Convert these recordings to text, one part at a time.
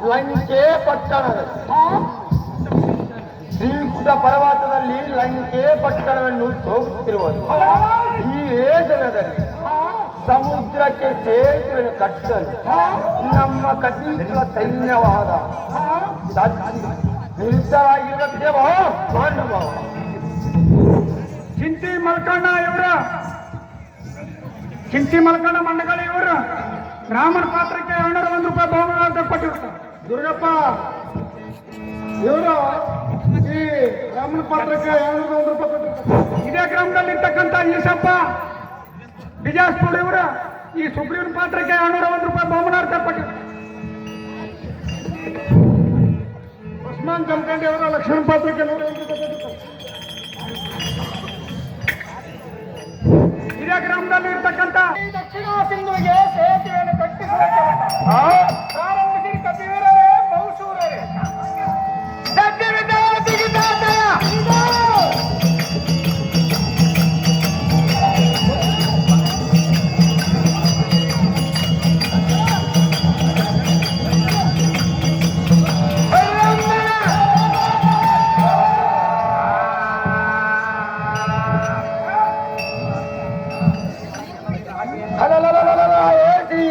ಲಂಕೆ ಪಟ್ಟಣದ ಶ್ರೀಕುಟ ಪರ್ವತದಲ್ಲಿ ಲಂಕೆ ಪಟ್ಟಣವನ್ನು ಹೋಗುತ್ತಿರುವುದು. ಈ ವೇದನದಲ್ಲಿ ಸಮುದ್ರಕ್ಕೆ ಸೇತುವೆ ಕಟ್ಟಲು ನಮ್ಮ ಕಟೀಶ್ವರ ಸೈನ್ಯವಾದ ನಿರುತ್ತರಾಗಿರುವ ಮಾನವ ಚಿಂತಿ ಮಲ್ಕಣ್ಣ ಇವರು, ಚಿಂತಿ ಮಲ್ಕಣ್ಣ ಮಂಡಗಳ ಇವರು ಬ್ರಾಹ್ಮಣ ಪಾತ್ರಕ್ಕೆ 201 ರೂಪಾಯಿ ಬಹುಮಾನ ಕೊಟ್ಟಿರ್ತಾರೆ. ದುರ್ಗಪ್ಪ ಇವರು ಈ ಬ್ರಾಹ್ಮಣ ಪಾತ್ರಕ್ಕೆ 201 ರೂಪಾಯಿ ಕೊಟ್ಟಿರ್ತಾರೆ. ಇದೇ ಗ್ರಾಮದಲ್ಲಿ ಇರ್ತಕ್ಕಂಥ ಈಶಪ್ಪ ಬಿಜಾಸ್ಪುರ್ ಇವರು ಈ ಸುಗ್ರೀವನ ಪಾತ್ರಕ್ಕೆ 201 ರೂಪಾಯಿ ಬಹುಮಾನ ಕೊಟ್ಟಿರ್ತಾರೆ. ಉಸ್ಮಾನ್ ಜಮಖಂಡಿ ಅವರ ಲಕ್ಷ್ಮಣ ಪಾತ್ರಕ್ಕೆ 101 ರೂಪಾಯಿ ಕೊಟ್ಟಿರ್ತಾರೆ. ಇದೇ ಗ್ರಾಮದಲ್ಲಿ ಇರ್ತಕ್ಕಂಥ ದಕ್ಷಿಣ ಸಿಂಧುವಿಗೆ ಸೇತುವೆಯನ್ನು ಕಟ್ಟಿಸುವುದಕ್ಕೆ ಪ್ರಾರಂಭಿಸಿ ಕಪಿವೀರರೇ ಬಹುಶೂರರೇ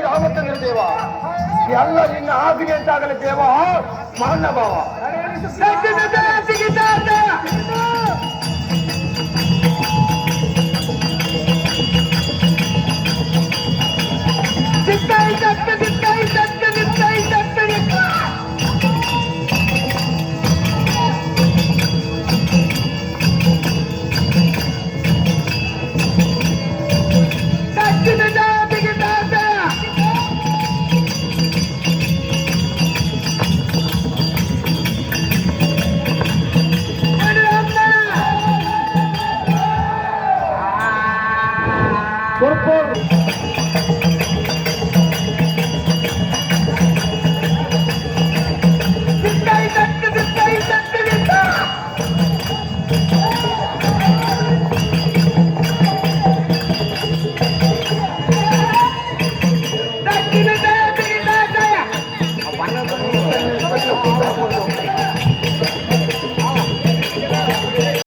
ರಾಮಚಂದ್ರ ದೇವ ಎಲ್ಲ ನಿನ್ನ ಆಜ್ಞೆ ಅಂತಾಗಲಿ ದೇವ ಮಹಾನುಭಾವ.